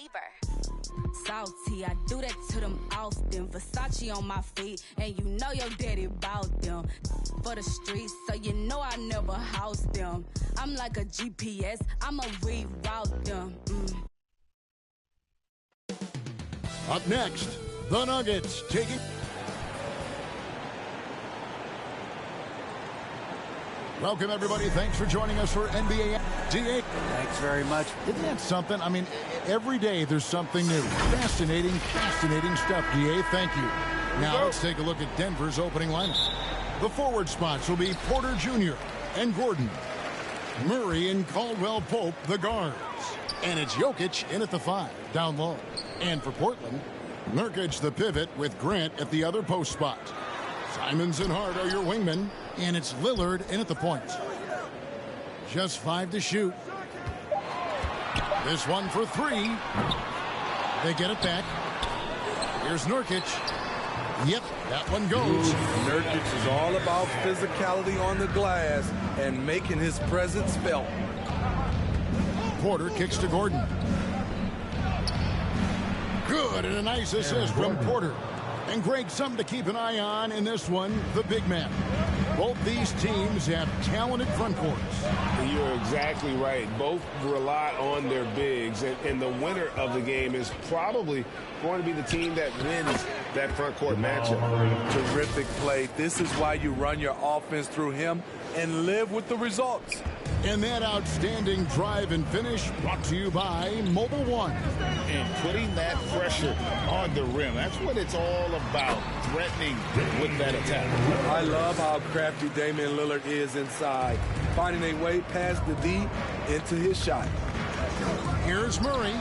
flavor. Salty, I do that to them often. Versace on my feet, and you know your daddy bout them. For the streets, so you know I never house them. I'm like a GPS, I'ma reroute them. Up next, the Nuggets taking... Welcome, everybody. Thanks for joining us for NBA DA. Thanks very much. Isn't that something? I mean, every day there's something new. Fascinating stuff, DA. Thank you. Now let's take a look at Denver's opening lineup. The forward spots will be Porter Jr. and Gordon. Murray and Caldwell-Pope, the guards. And it's Jokic in at the 5, down low. And for Portland, Nurkic the pivot with Grant at the other post spot. Simons and Hart are your wingmen, and it's Lillard in at the point. Just 5 to shoot. This one for 3. They get it back. Here's Nurkic. Yep, that one goes. Nurkic is all about physicality on the glass and making his presence felt. Porter kicks to Gordon. Good, and a nice assist from Porter. And Greg, something to keep an eye on in this one, the big man. Both these teams have talented front courts. You're exactly right. Both rely on their bigs, and the winner of the game is probably going to be the team that wins that front court matchup. Terrific play. This is why you run your offense through him and live with the results. And that outstanding drive and finish brought to you by Mobile One. And putting that pressure on the rim. That's what it's all about, threatening with that attack. I love how crafty Damian Lillard is inside, finding a way past the D into his shot. Here's Murray.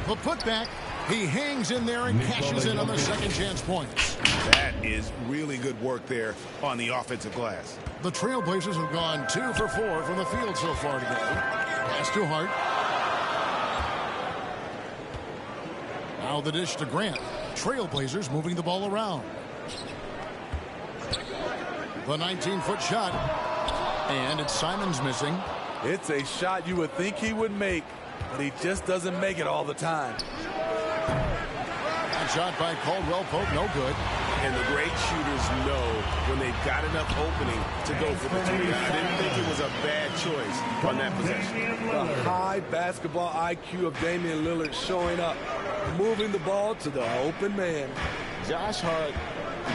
The putback. He hangs in there and cashes in on the second chance points. That is really good work there on the offensive glass. The Trailblazers have gone 2 for 4 from the field so far today. Pass to Hart. Now the dish to Grant. Trailblazers moving the ball around. The 19-foot shot. And it's Simons missing. It's a shot you would think he would make, but he just doesn't make it all the time. That shot by Caldwell-Pope, no good. And the great shooters know when they've got enough opening to go for the 3. I didn't think it was a bad choice on that possession. The high basketball IQ of Damian Lillard showing up, moving the ball to the open man. Josh Hart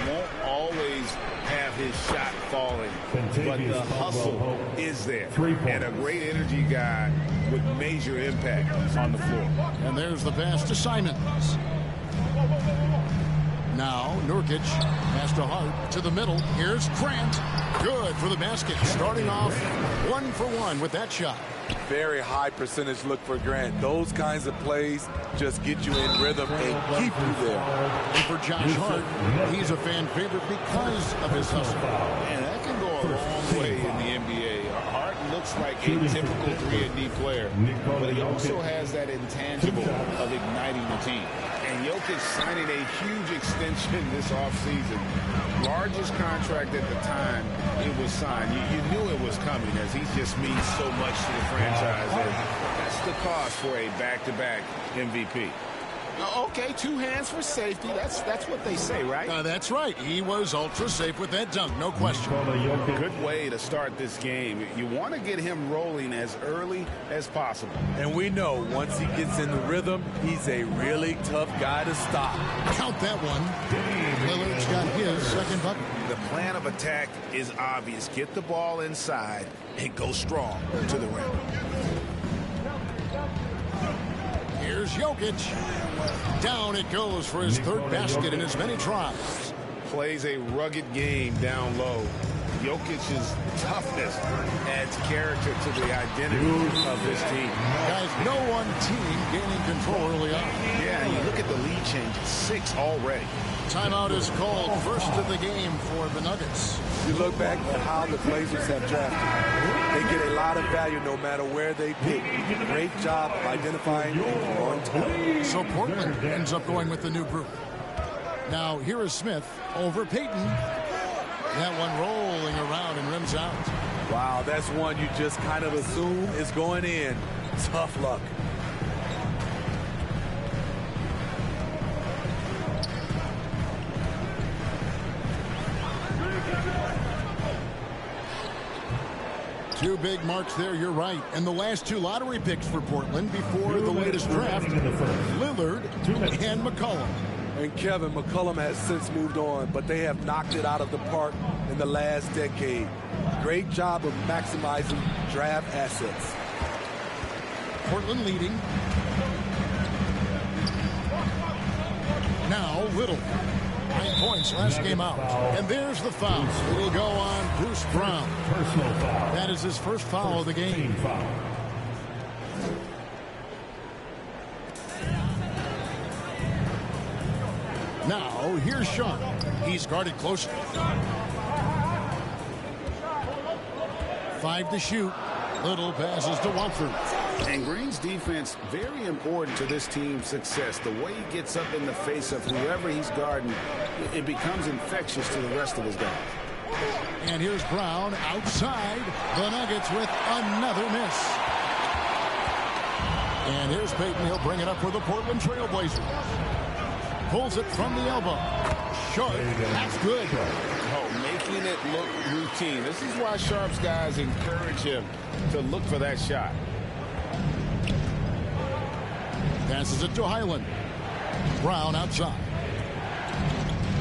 won't always have his shot falling, but the hustle is there. And a great energy guy with major impact on the floor. And there's the pass to Simons. Now Nurkic pass to Hart to the middle. Here's Grant. Good for the basket. Starting off 1 for 1 with that shot. Very high percentage look for Grant. Those kinds of plays just get you in rhythm and keep you there. And for Josh Hart, he's a fan favorite because of his hustle. And that can go a long way in the NBA. Hart looks like a typical 3-and-D player, but he also has that intangible of igniting the team. And Jokic signing a huge extension this offseason. Largest contract at the time it was signed. You knew it was coming, as he just means so much to the franchise. And that's the cost for a back-to-back MVP. Okay, 2 hands for safety. That's what they say, right? That's right. He was ultra safe with that dunk, no question. Good way to start this game. You want to get him rolling as early as possible. And we know once he gets in the rhythm, he's a really tough guy to stop. Count that one. Lillard's got his second bucket. The plan of attack is obvious. Get the ball inside and go strong to the rim. Here's Jokic. Down it goes for his 3rd basket in as many tries. Plays a rugged game down low. Jokic's toughness adds character to the identity of this team. Guys, no one team gaining control early on. Yeah, you look at the lead change. It's 6 already. Timeout is called. First of the game for the Nuggets. You look back at how the Blazers have drafted. They get a lot of value no matter where they pick. Great job of identifying and on time. So Portland ends up going with the new group. Now here is Smith over Payton. That one rolling around and rims out. Wow, that's one you just kind of assume is going in. Tough luck. Two big marks there, you're right. And the last two lottery picks for Portland before the latest draft, Lillard and McCollum. And Kevin, McCollum has since moved on, but they have knocked it out of the park in the last decade. Great job of maximizing draft assets. Portland leading. Now Little. 9 points last game out. And there's the foul. It'll go on Bruce Brown. Personal foul. That is his first foul of the game. Foul. Now here's Sharp. He's guarded closely. 5 to shoot. Little passes to Watford. And Green's defense, very important to this team's success. The way he gets up in the face of whoever he's guarding, it becomes infectious to the rest of his guys. And here's Brown outside. The Nuggets with another miss. And here's Payton. He'll bring it up for the Portland Trail Blazers. Pulls it from the elbow. Short. That's good. Oh, making it look routine. This is why Sharp's guys encourage him to look for that shot. Passes it to Highland. Brown outside.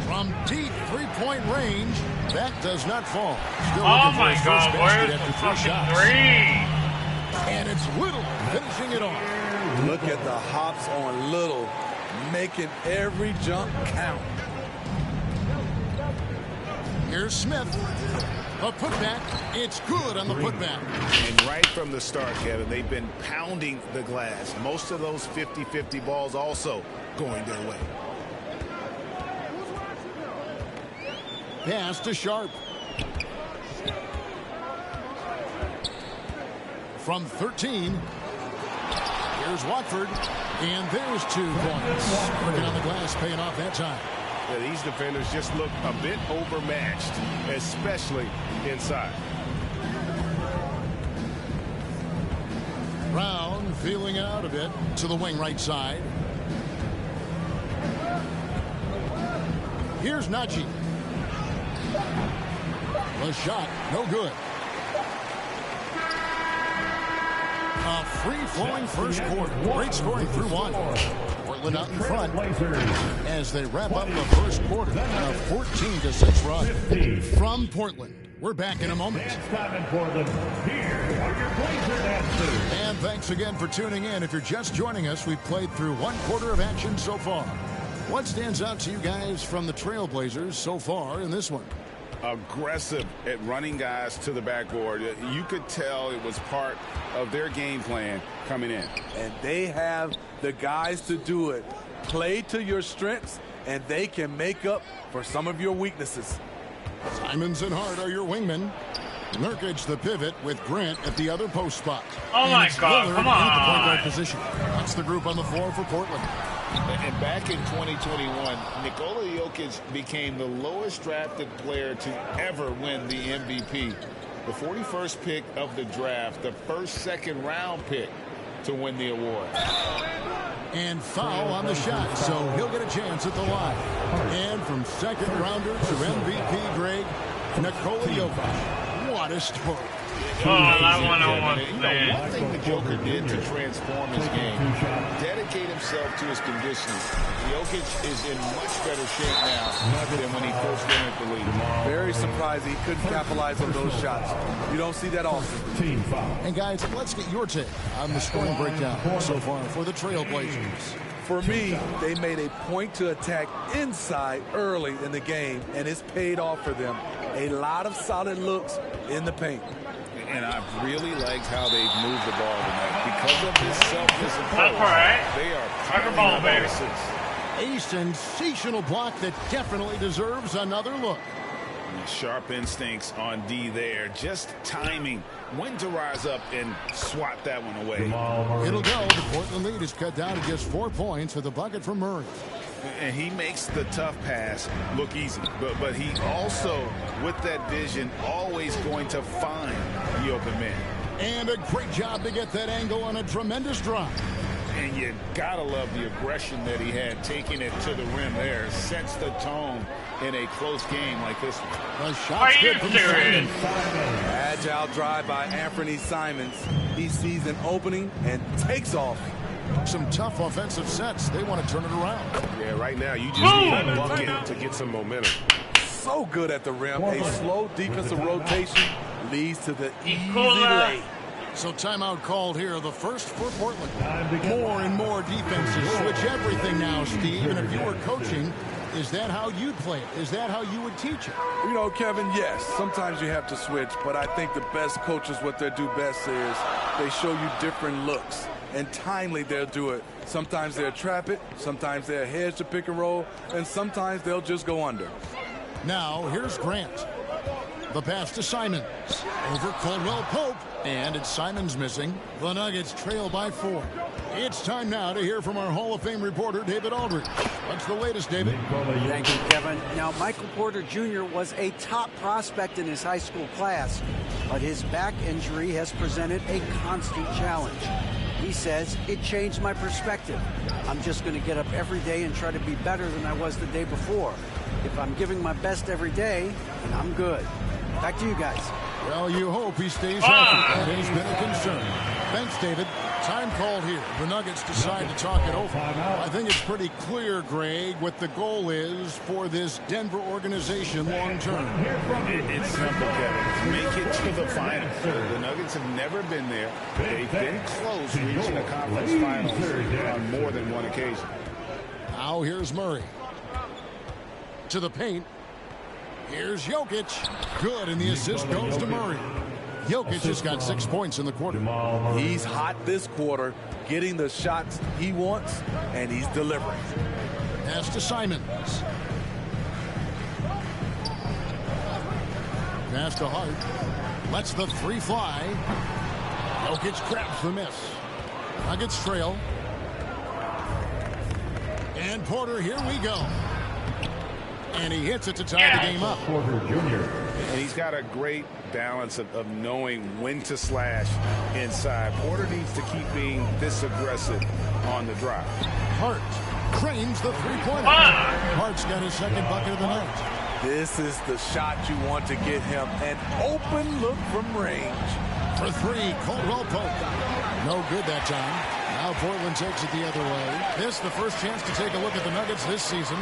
From deep three-point range, that does not fall. Still Oh looking for my his God, first where's basket the after fucking 3 shots. three? And it's Little finishing it off. Look at the hops on Little, making every jump count. Here's Smith. A putback. It's good on the putback. And right from the start, Kevin, they've been pounding the glass. Most of those 50-50 balls also going their way. Pass to Sharp. From 13. Here's Watford. And there's 2 points. Working on the glass, paying off that time. Yeah, these defenders just look a bit overmatched, especially inside. Brown feeling out a bit to the wing right side. Here's Najee. The shot, no good. A free-flowing first quarter. Great scoring through 1. Portland out in front as they wrap up the first quarter. A 14-6 run from Portland. We're back in a moment. Dance time in Portland. Here are your Blazer dancers. And thanks again for tuning in. If you're just joining us, we've played through 1 quarter of action so far. What stands out to you guys from the Trailblazers so far in this one? Aggressive at running guys to the backboard. You could tell it was part of their game plan coming in. And they have the guys to do it. Play to your strengths, and they can make up for some of your weaknesses. Simons and Hart are your wingmen. Nurkic the pivot with Grant at the other post spot. Oh and my it's God, Lillard come at the point guard on. position. That's the group on the floor for Portland. And back in 2021, Nikola Jokic became the lowest drafted player to ever win the MVP. The 41st pick of the draft, the first second-round pick to win the award. And foul on the shot, so he'll get a chance at the line. And from second rounder to MVP grade, Nikola Jokic. What a story. Oh, that one almost One man. thing the Joker did to transform his game, dedicate himself to his conditioning. Jokic is in much better shape now than when he first entered the league. Very surprised he couldn't capitalize on those shots. You don't see that often. Team foul. And guys, let's get your take on the scoring breakdown so far for the Trailblazers. For me, they made a point to attack inside early in the game, and it's paid off for them. A lot of solid looks in the paint. And I really liked how they've moved the ball tonight. Because of this self-discipline, That's all right. they are Rock the ball, baby. A sensational block that definitely deserves another look. Sharp instincts on D there. Just timing when to rise up and swat that one away. It'll go. The Portland lead is cut down to just 4 points with a bucket from Murray. And he makes the tough pass look easy. But he also, with that vision, always going to find the open man. And a great job to get that angle on a tremendous drive. And you gotta love the aggression that he had taking it to the rim there. Sets the tone in a close game like this one. The shot's good from Simons. Agile drive by Anthony Simons. He sees an opening and takes off. Some tough offensive sets. They want to turn it around. Yeah, right now you just need a bucket to get some momentum. So good at the rim. A slow defensive rotation leads to the easy lay. So timeout called here, the first for Portland. More and more defenses switch everything now, Steve. And if you were coaching, is that how you'd play it? Is that how you would teach it? You know, Kevin, yes. Sometimes you have to switch, but I think the best coaches, what they do best is they show you different looks. And timely, they'll do it. Sometimes they'll trap it. Sometimes they'll hedge the pick and roll. And sometimes they'll just go under. Now, here's Grant. The pass to Simons. Over Caldwell Pope. And it's Simons missing. The Nuggets trail by 4. It's time now to hear from our Hall of Fame reporter, David Aldridge. What's the latest, David? Thank you, Kevin. Now, Michael Porter Jr. was a top prospect in his high school class, but his back injury has presented a constant challenge. He says, it changed my perspective. I'm just going to get up every day and try to be better than I was the day before. If I'm giving my best every day, then I'm good. Back to you guys. Well, you hope he stays healthy. That has been a concern. Thanks, David. Time called here. The Nuggets decide to talk it over. I think it's pretty clear, Greg, what the goal is for this Denver organization long term. It's simple, Kevin. Make it to the finals. The Nuggets have never been there. They've been close reaching a conference finals on more than one occasion. Now here's Murray. To the paint. Here's Jokic. Good, and the assist goes to Murray. Jokic has got 6 points in the quarter. He's hot this quarter, getting the shots he wants, and he's delivering. Pass to Simons. Pass to Hart. Lets the 3 fly. Jokic grabs the miss. Nuggets trail. And Porter, here we go. And he hits it to tie the game up. Porter Jr. And he's got a great balance of knowing when to slash inside. Porter needs to keep being this aggressive on the drive. Hart cranes the three-pointer. Hart's got his second bucket of the night. This is the shot you want to get him. An open look from range. For 3, Caldwell Pope. No good that time. Now Portland takes it the other way. This the first chance to take a look at the Nuggets this season.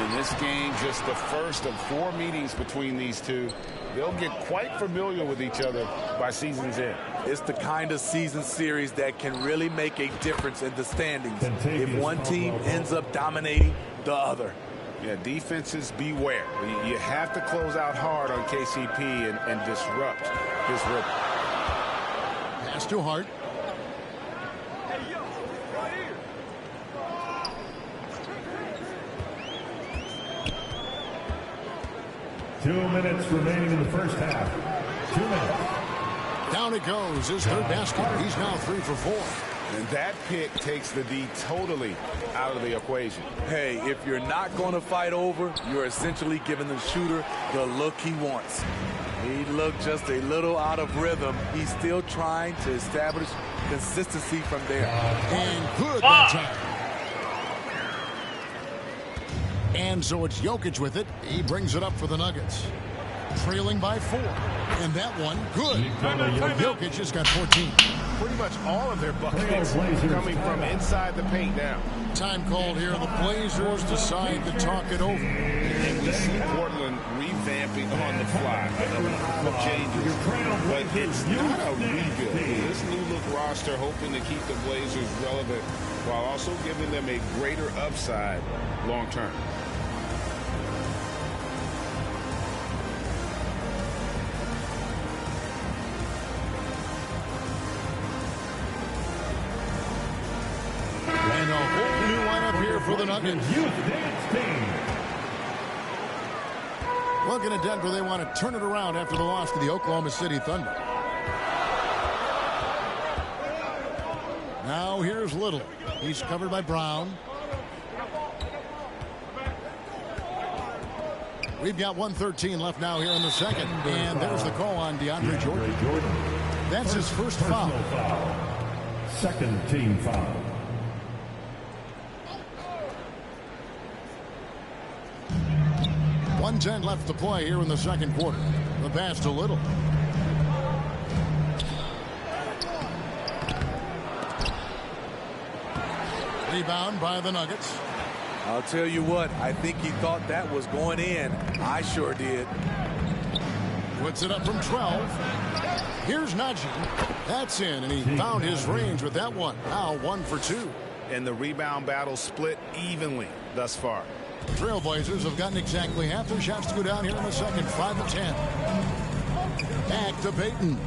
In this game, just the first of 4 meetings between these two. They'll get quite familiar with each other by season's end. It's the kind of season series that can really make a difference in the standings. If one team ends up dominating the other. Yeah, defenses beware. You have to close out hard on KCP and disrupt his rhythm. Pass to Hart. Two minutes remaining in the first half. 2 minutes. Down it goes. His third basket. He's now 3 for 4. And that pick takes the D totally out of the equation. Hey, if you're not going to fight over, you're essentially giving the shooter the look he wants. He looked just a little out of rhythm. He's still trying to establish consistency from there. And good that time. And so it's Jokic with it. He brings it up for the Nuggets. Trailing by 4. And that one, good. Jokic has got 14. Pretty much all of their buckets coming from inside the paint now. Time called here. The Blazers decide to talk it over. And we see Portland revamping on the fly. A couple of changes. But it's not a rebuild. This new look roster hoping to keep the Blazers relevant while also giving them a greater upside long term. And a whole new lineup here for the Nuggets. Looking at Denver, they want to turn it around after the loss to the Oklahoma City Thunder. Now here's Little. He's covered by Brown. We've got 1:13 left now here in the second. And there's the call on DeAndre Jordan. That's his first foul. Second team foul. 1:10 left to play here in the second quarter. The pass to Little. Rebound by the Nuggets. I'll tell you what, I think he thought that was going in. I sure did. Puts it up from 12. Here's Najee. That's in, and he found his range with that one. Now 1 for 2. And the rebound battle split evenly thus far. Trailblazers have gotten exactly half their shots to go down here in the second. 5 of 10. Back to Payton.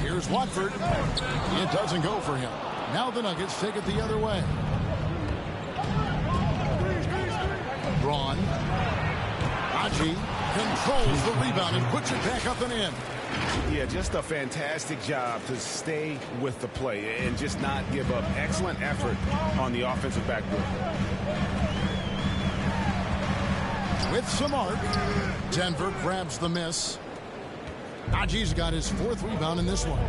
Here's Watford. It doesn't go for him. Now the Nuggets take it the other way. Braun. Najee controls the rebound and puts it back up and in. Yeah, just a fantastic job to stay with the play and just not give up. Excellent effort on the offensive backboard. With some arc, Denver grabs the miss. Najee's got his 4th rebound in this one.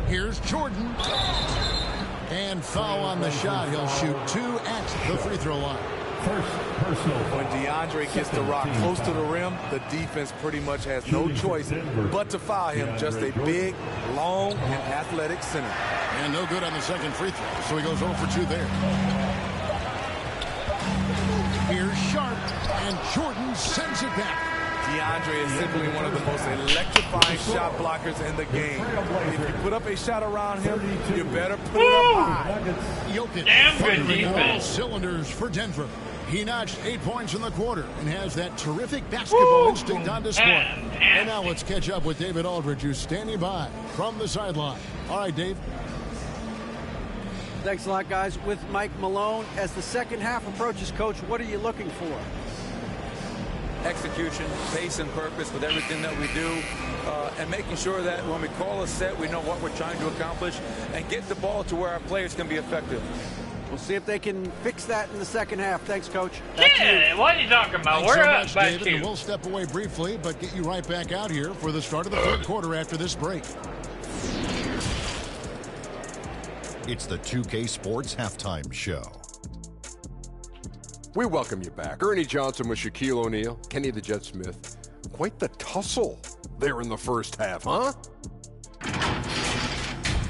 Here's Jordan. And foul on the shot. He'll shoot 2 at the free throw line. First personal. When DeAndre gets the rock close to the rim, the defense pretty much has no choice but to foul him. Just a big, long, and athletic center. And no good on the second free throw, so he goes 0 for 2 there. Here's Sharp, and Jordan sends it back. DeAndre is simply one of the most electrifying shot blockers in the game. If you put up a shot around him, you better put it up high. Jokic, Damn good firing on all defense. cylinders for Denver. He notched 8 points in the quarter and has that terrific basketball instinct on display. And now let's catch up with David Aldridge, who's standing by from the sideline. All right, Dave. Thanks a lot, guys. With Mike Malone, as the second half approaches, Coach, what are you looking for? Execution, pace, and purpose with everything that we do, and making sure that when we call a set, we know what we're trying to accomplish and get the ball to where our players can be effective. We'll see if they can fix that in the second half. Thanks, Coach. Back to you. Yeah, what are you talking about? Thanks We're so up much, back David, to and we'll step away briefly, but get you right back out here for the start of the third quarter after this break. It's the 2K Sports Halftime Show. We welcome you back. Ernie Johnson with Shaquille O'Neal, Kenny the Jet Smith. Quite the tussle there in the first half, huh?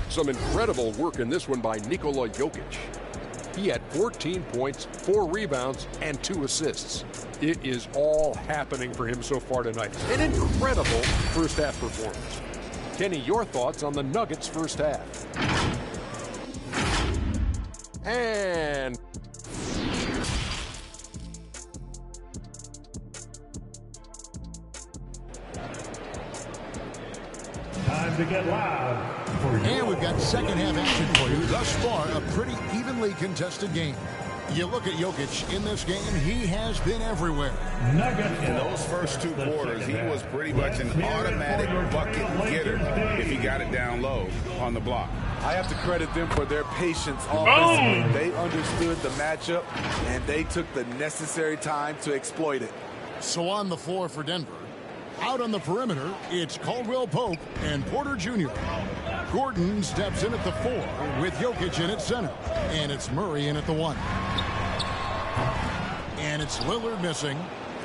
Some incredible work in this one by Nikola Jokic. He had 14 points, 4 rebounds, and 2 assists. It is all happening for him so far tonight. An incredible first half performance. Kenny, your thoughts on the Nuggets' first half? And Time to get loud. And we've got second half action for you. Thus far, a pretty evenly contested game. You look at Jokic in this game, he has been everywhere. In those first 2 quarters, he was pretty much an automatic bucket getter if he got it down low on the block. I have to credit them for their patience offensively. They understood the matchup, and they took the necessary time to exploit it. So on the floor for Denver, out on the perimeter, it's Caldwell Pope and Porter Jr. Gordon steps in at the 4 with Jokic in at center. And it's Murray in at the 1. And it's Lillard missing.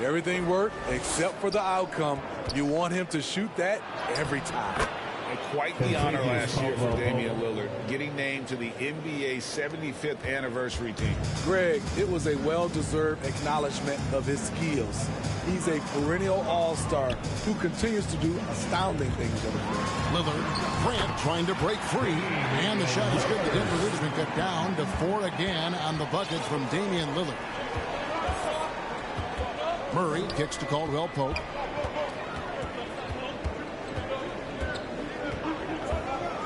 Everything worked except for the outcome. You want him to shoot that every time. And quite the honor last year for Damian Lillard, getting named to the NBA 75th anniversary team. Greg, it was a well-deserved acknowledgement of his skills. He's a perennial all-star who continues to do astounding things on the floor. Lillard, Grant trying to break free. And the shot is good. The Denver lead has been cut down to 4 again on the buckets from Damian Lillard. Murray kicks to Caldwell Pope.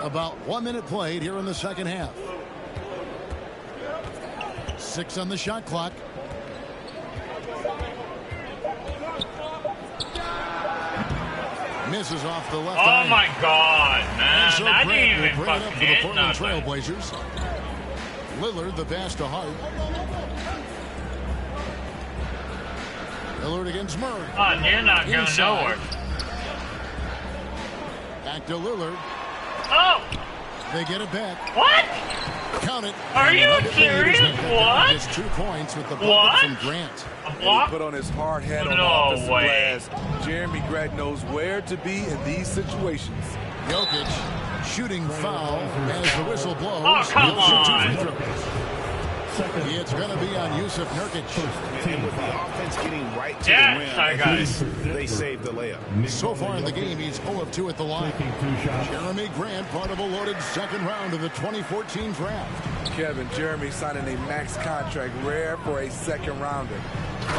About 1 minute played here in the second half. 6 on the shot clock. Misses off the left eye. Oh my God, man! So I Grant didn't will even bring it up fucking for the hit Portland nothing. Trailblazers. Lillard, the pass to Hart. Lillard against Murray. Oh, you're not going Inside. nowhere. Back to Lillard. Oh! They get it back. What? Count it. Are you serious? What? Just 2 points with the bucket from Grant. And he put on his hard hat on the offensive glass. Jeremy Grant knows where to be in these situations. Jokic shooting foul as the whistle blows. Oh, come on. It's going to be on Yusuf Nurkic. And with the offense getting right to Yes, the I got rim, it. they saved the layup. So far in the game, he's 0 of 2 at the line. Jeremy Grant, part of a loaded second round of the 2014 draft. Kevin, Jeremy signing a max contract, rare for a second rounder.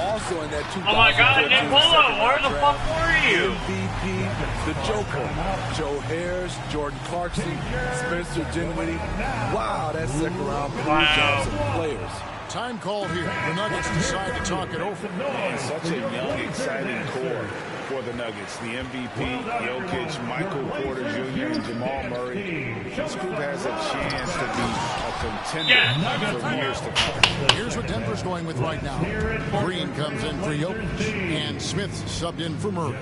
Also in that 2014 Oh my God, Nick Polo, where the fuck were you? MVP, the Joker, Joe Harris, Jordan Clarkson, Spencer Dinwiddie. Wow, that second round Wow. some players. Time called here. The Nuggets decide to talk it over. Man, such a young, exciting core for the Nuggets. The MVP, Jokic, Michael Porter Jr., and Jamal Murray. This group has a chance to be a contender for years to come. Here's what Denver's going with right now. Green comes in for Jokic, and Smith's subbed in for Murray.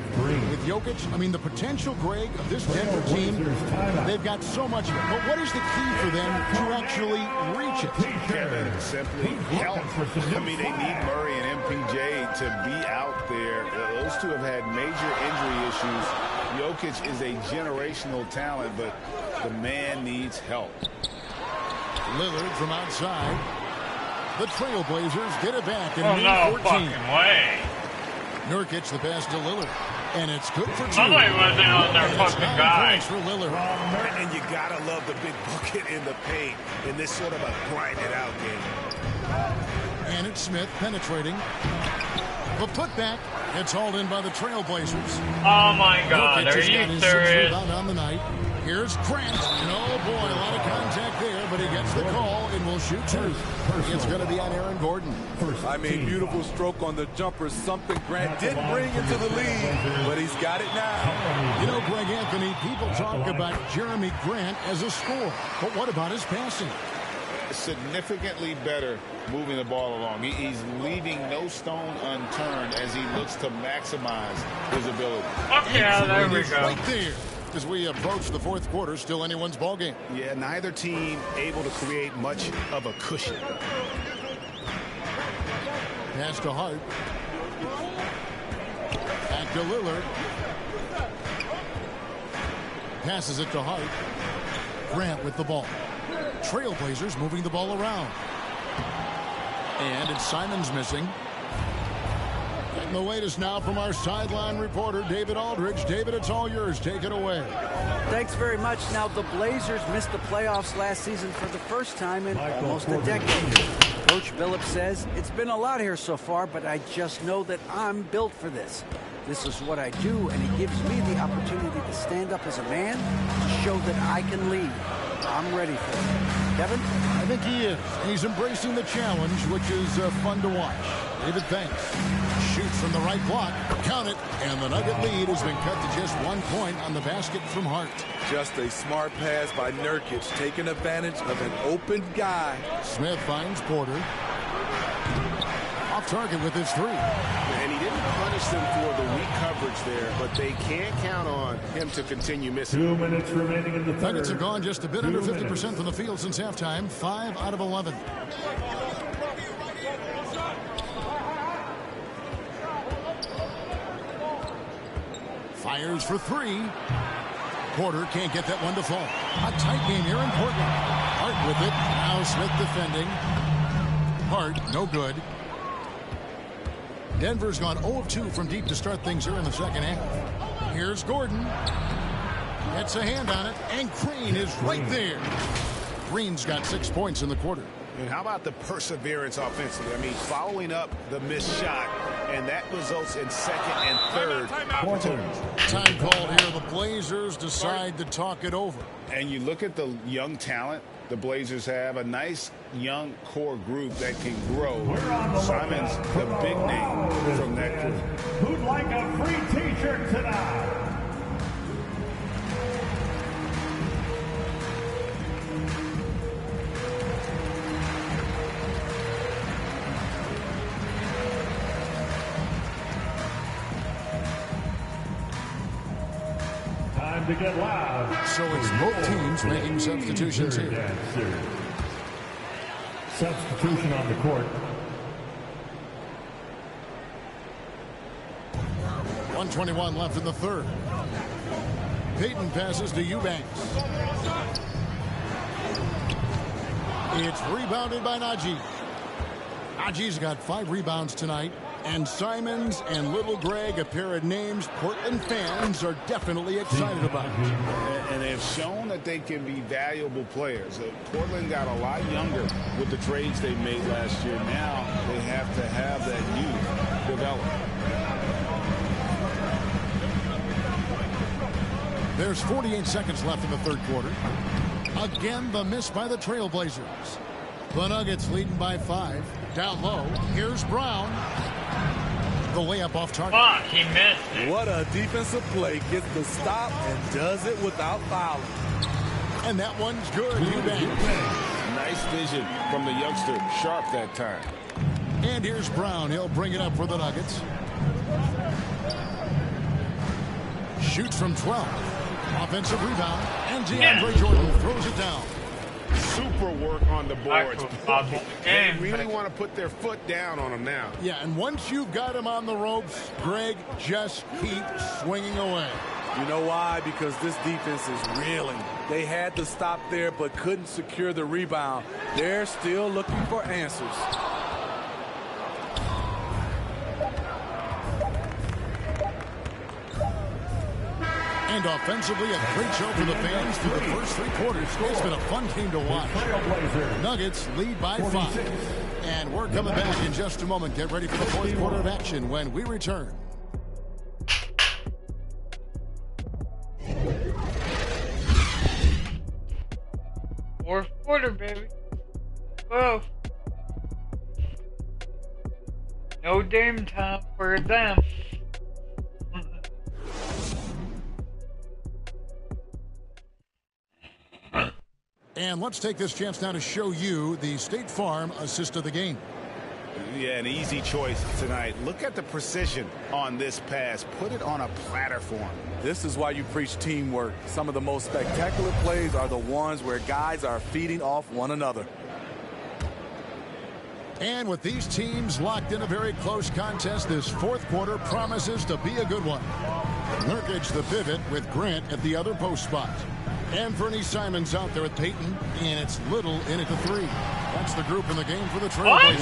With Jokic, I mean, the potential, Greg, of this Denver team, they've got so much. But what is the key for them to actually reach it? Kevin, simply help. I mean, they need Murray and MPJ to be out there. Those two have had major injury issues. Jokic is a generational talent, but the man needs help. Lillard from outside. The Trailblazers get it back in Oh, no 14. fucking way. Nurkic the pass to Lillard. And it's good for 2. Somebody wasn't on their And it's fucking 9 guy. points for Lillard. And you gotta love the big bucket in the paint in this sort of a grind it out game. And it's Smith penetrating. The putback. It's hauled in by the Trailblazers. Oh my God, Jokic are has got you his 6th serious? rebound on the night. Here's Grant. And oh boy, a lot of contact there, but he gets the call and will shoot 2. It's going to be on Aaron Gordon. I mean, beautiful stroke on the jumper, something Grant didn't bring into the lead, but he's got it now. You know, Greg Anthony, people talk about Jeremy Grant as a scorer, but what about his passing? Significantly better moving the ball along. He's leaving no stone unturned as he looks to maximize his ability. Okay, there we go. Right there. As we approach the 4th quarter, still anyone's ball game. Yeah, neither team able to create much of a cushion. Pass to Hart. Back to Lillard. Passes it to Hart. Grant with the ball. Trailblazers moving the ball around. And it's Simons missing. And the latest now from our sideline reporter, David Aldridge. David, it's all yours. Take it away. Thanks very much. Now, the Blazers missed the playoffs last season for the first time in almost a decade. Coach Phillips says, it's been a lot here so far, but I just know that I'm built for this. This is what I do, and it gives me the opportunity to stand up as a man to show that I can lead. I'm ready for it. Kevin? I think he is. He's embracing the challenge, which is fun to watch. David, thanks. Shoots from the right block. Count it. And the Nugget lead has been cut to just 1 point on the basket from Hart. Just a smart pass by Nurkic, taking advantage of an open guy. Smith finds Porter. Off target with his 3. And he didn't punish them for the weak coverage there, but they can't count on him to continue missing. 2 minutes remaining in the third. Nuggets have gone just a bit under 50% from the field since halftime. 5 out of 11. Fires for 3. Porter can't get that one to fall. A tight game here in Portland. Hart with it. Now Smith defending. Hart, no good. Denver's gone 0 of 2 from deep to start things here in the second half. Here's Gordon. Gets a hand on it, and Green is right there. Green's got 6 points in the quarter. And how about the perseverance offensively? I mean, following up the missed shot, and that results in second and third opportunities. Time called here. The Blazers decide to talk it over. And you look at the young talent the Blazers have, a nice young core group that can grow. Simons, the big name from that group. Who'd like a free t-shirt tonight? Time to get loud. So it's both teams making substitutions here. Substitution on the court. 1:21 left in the third. Payton passes to Eubanks. It's rebounded by Najee. Najee's got 5 rebounds tonight. And Simons and Little Greg, a pair of names Portland fans are definitely excited about. And they've shown that they can be valuable players. Portland got a lot younger with the trades they made last year. Now they have to have that youth develop. There's 48 seconds left in the third quarter. Again, the miss by the Trailblazers. The Nuggets leading by 5. Down low, here's Brown. The layup off target. Fuck, he missed it. What a defensive play. Gets the stop and does it without fouling. And that one's good. Nice vision from the youngster. Sharp that time. And here's Brown. He'll bring it up for the Nuggets. Shoots from 12. Offensive rebound. And DeAndre Jordan throws it down. Super work on the boards. They really want to put their foot down on him now. Yeah, and once you've got him on the ropes, Greg, just keep swinging away. You know why? Because this defense is reeling. They had to stop there but couldn't secure the rebound. They're still looking for answers. And offensively, a great show for the fans through the first 3 quarters. It's been a fun game to watch. Nuggets lead by 5. And we're coming back in just a moment. Get ready for the fourth quarter of action when we return. Fourth quarter, baby. Whoa. No Dame time for them. And let's take this chance now to show you the State Farm assist of the game. Yeah, an easy choice tonight. Look at the precision on this pass. Put it on a platter for him. This is why you preach teamwork. Some of the most spectacular plays are the ones where guys are feeding off one another. And with these teams locked in a very close contest, this fourth quarter promises to be a good one. Nurkic the pivot with Grant at the other post spot. Anthony Simons out there with Payton, and it's Little in at the 3. That's the group in the game for the Trailblazers.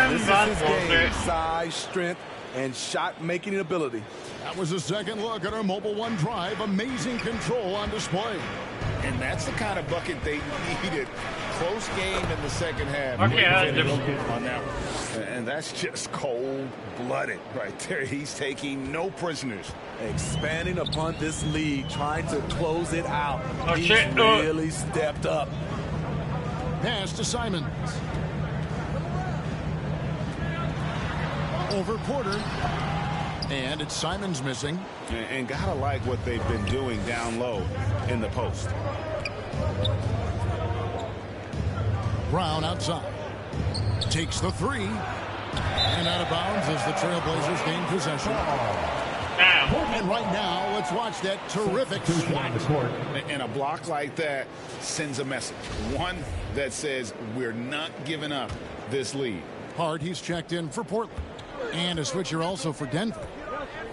This is his game. Size, strength, and shot-making ability. That was a second look at our Mobile One drive. Amazing control on display. And that's the kind of bucket they needed. Close game in the second half. Okay, on that one. And that's just cold-blooded right there. He's taking no prisoners. Expanding upon this lead, trying to close it out. Oh, He's shit. really stepped up. Pass to Simons. Over Porter. And it's Simons missing. And gotta like what they've been doing down low in the post. Brown outside. Takes the 3. And out of bounds as the Trailblazers gain possession. And right now, let's watch that terrific swat. And a block like that sends a message. One that says we're not giving up this lead. Hard, he's checked in for Portland. And a switcher also for Denver.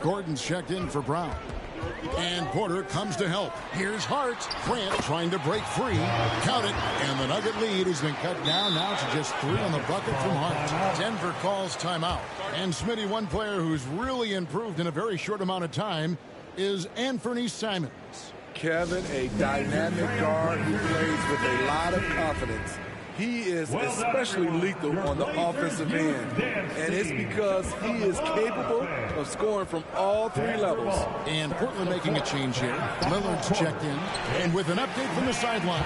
Gordon's checked in for Brown. And Porter comes to help. Here's Hart. Grant trying to break free. Count it. And the Nugget lead has been cut down now to just 3 on the bucket from Hart. Denver calls timeout. And Smitty, one player who's really improved in a very short amount of time is Anthony Simons. Kevin, a dynamic guard who plays with a lot of confidence. He is especially lethal on the offensive end, and it's because he is capable of scoring from all 3 levels. And Portland making a change here. Lillard's checked in, and with an update from the sideline,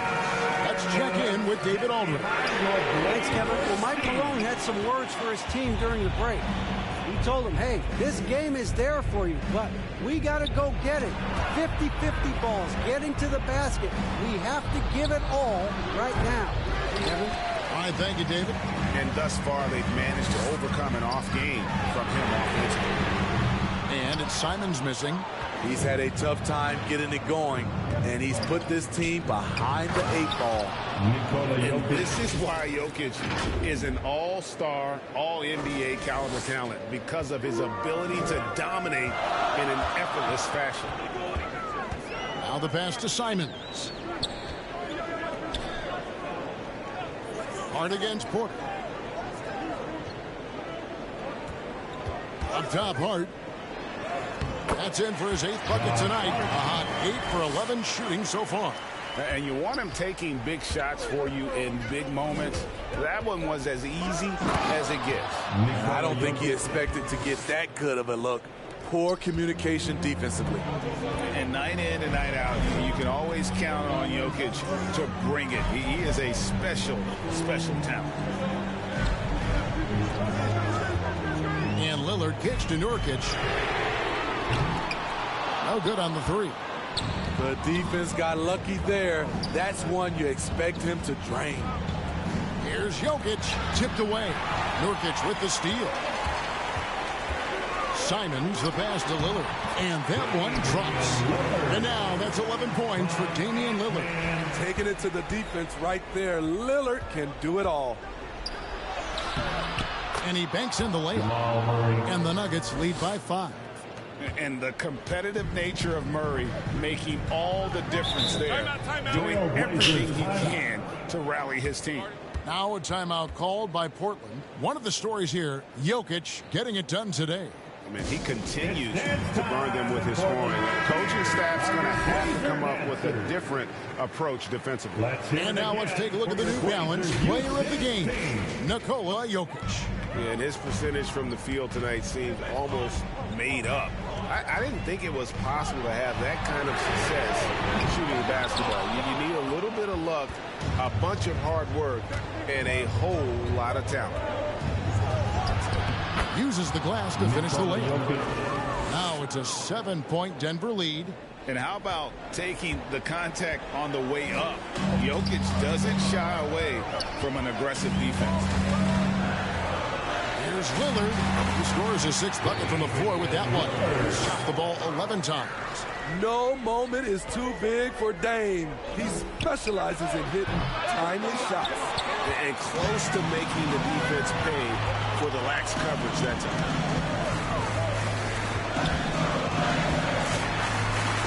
let's check in with David Aldridge. Thanks, Kevin. Well, Mike Malone had some words for his team during the break. He told them, hey, this game is there for you, but we got to go get it. 50-50 balls, getting to the basket. We have to give it all right now. Kevin? All right, thank you, David. And thus far, they've managed to overcome an off game from him offensively. And it's Simons missing. He's had a tough time getting it going. and he's put this team behind the 8 ball. And this is why Jokic is an all-star, all-NBA caliber talent, because of his ability to dominate in an effortless fashion. Now the pass to Simons. Hard against Porter. Up top, Hart. That's in for his 8th bucket tonight. A hot 8 for 11 shooting so far. And you want him taking big shots for you in big moments. That one was as easy as it gets. I don't think he expected to get that good of a look. Poor communication defensively. And night in and night out, you can always count on Jokic to bring it. He is a special, special talent. And Lillard kicks to Nurkic. No good on the 3. The defense got lucky there. That's one you expect him to drain. Here's Jokic, tipped away. Nurkic with the steal. Simons the pass to Lillard. And that one drops. And now that's 11 points for Damian Lillard. Taking it to the defense right there. Lillard can do it all. And he banks in the layup. And the Nuggets lead by 5. And the competitive nature of Murray making all the difference there. Doing everything he can to rally his team. Now a timeout called by Portland. One of the stories here, Jokic getting it done today. I mean, he continues to burn them with his scoring. Coaching staff's going to have to come up with a different approach defensively. And now let's take a look at the New Balance player of the game, Nikola Jokic. And his percentage from the field tonight seemed almost made up. I didn't think it was possible to have that kind of success shooting basketball. You need a little bit of luck, a bunch of hard work, and a whole lot of talent. Uses the glass to finish the layup. Now it's a 7-point Denver lead. And how about taking the contact on the way up? Jokic doesn't shy away from an aggressive defense. Here's Lillard. He scores his 6th bucket from the floor with that one. Shot the ball 11 times. No moment is too big for Dame. He specializes in hitting tiny shots. And close to making the defense pay for the lax coverage that time.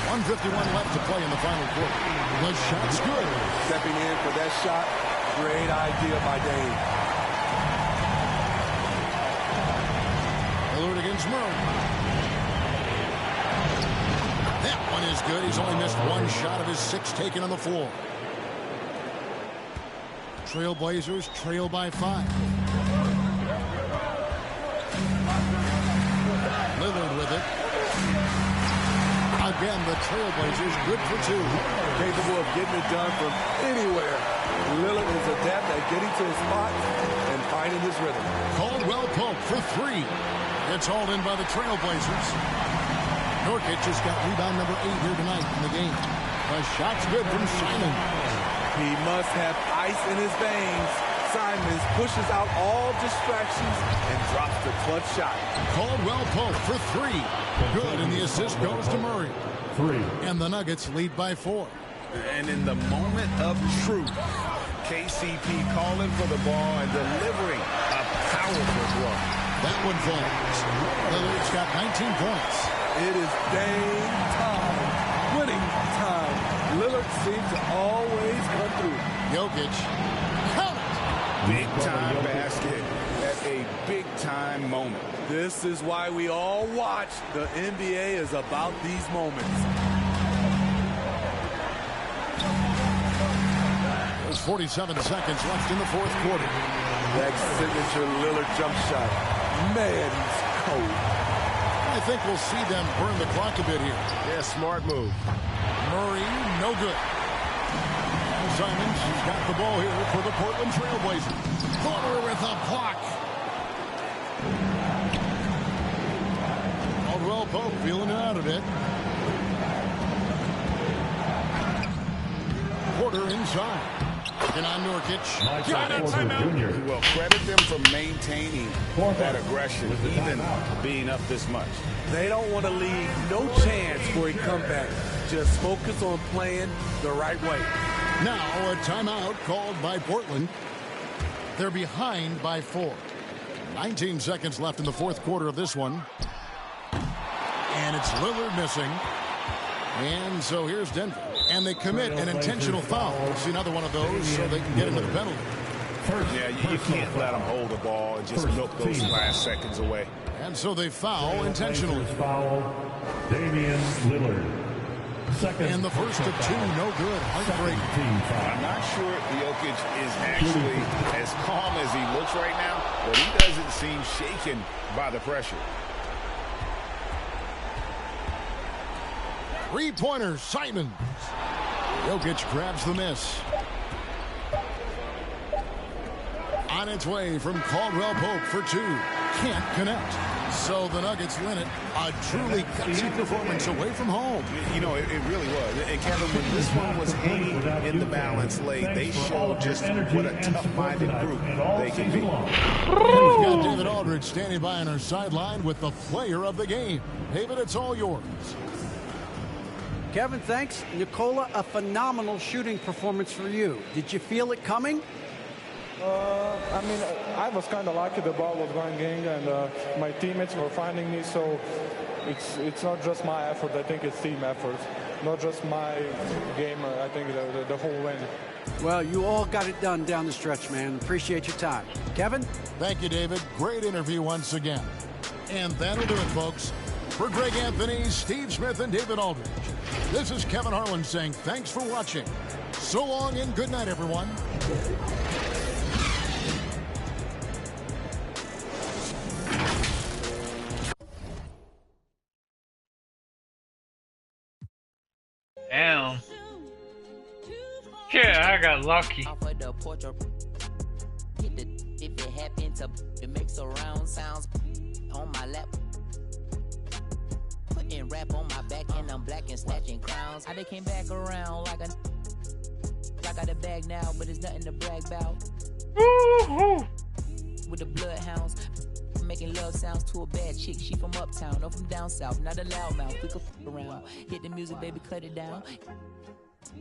1:51 left to play in the final quarter. The shot's good. Stepping in for that shot. Great idea by Dame. Lillard against Murray. That one is good. He's only missed one shot of his 6 taken on the floor. Trailblazers trail by 5. Lillard with it. Again, the Trailblazers good for 2. Capable of getting it done from anywhere. Lillard is adept at getting to his spot and finding his rhythm. Caldwell Pope for 3. It's hauled in by the Trailblazers. Nurkic has got rebound number 8 here tonight in the game. The shot's good from Simons. He must have ice in his veins. Simons pushes out all distractions and drops the clutch shot. Caldwell Pope for 3. Good, and the assist goes to Murray. 3. And the Nuggets lead by 4. And in the moment of truth, KCP calling for the ball and delivering a powerful blow. That one falls. Lillard's got 19 points. It is game time. Winning time. Lillard seems to always come through. Jokic. Count it. Big time basket at a big time moment. This is why we all watch. The NBA is about these moments. There's 47 seconds left in the 4th quarter. That signature Lillard jump shot. Man, he's cold. I think we'll see them burn the clock a bit here. Yeah, smart move. Murray, no good. Simons has got the ball here for the Portland Trailblazers. Porter with a block. Caldwell Pope feeling it out a bit. Porter inside. And on Nurkic. Got it. Well, credit them for maintaining that aggression, even being up this much. They don't want to leave no chance for a comeback. Just focus on playing the right way. Now a timeout called by Portland. They're behind by 4. 19 seconds left in the fourth quarter of this one. And it's Lillard missing. And so here's Denver. And they commit an intentional foul. See another one of those so they can get into the penalty. Yeah, you can't let them hold the ball and just milk those last seconds away. And so they foul intentionally. Foul, Damian Lillard. And the first of 2, no good. Heartbreak. I'm not sure Jokic is actually as calm as he looks right now, but he doesn't seem shaken by the pressure. Three-pointer, Simons. Jokic grabs the miss. On its way from Caldwell Pope for 2. Can't connect. So the Nuggets win it. A truly gutsy performance away from home. You know, it really was. And Kevin, when this one was hanging in the balance late, they showed just what a tough-minded group they can be. We've got David Aldridge standing by on our sideline with the player of the game. David, it's all yours. Kevin, thanks. Nikola, a phenomenal shooting performance for you. Did you feel it coming? I mean, I was kind of lucky the ball was going in, and my teammates were finding me, so it's not just my effort. I think it's team effort, not just my game. I think the whole win. Well, you all got it done down the stretch, man. Appreciate your time. Kevin? Thank you, David. Great interview once again. And that'll do it, folks. For Greg Anthony, Steve Smith, and David Aldridge, this is Kevin Harlan saying thanks for watching. So long and good night, everyone. Damn. Yeah, I got lucky. If it happened to it makes around sounds on my lap. Putting rap on my back and I'm black and snatching crowns. How they came back around like a I got a bag now, but it's nothing to brag about. With the bloodhounds. Making love sounds to a bad chick. She from uptown or from down south. Not a loudmouth. We could f around. Hit the music, baby, cut it down.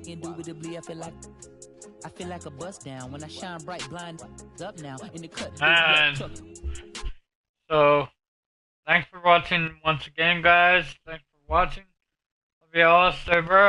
Indubitably, I feel like a bust down when I shine bright, blind up now in the cut. So, thanks for watching once again, guys. Thanks for watching. Love y'all. Stay bro.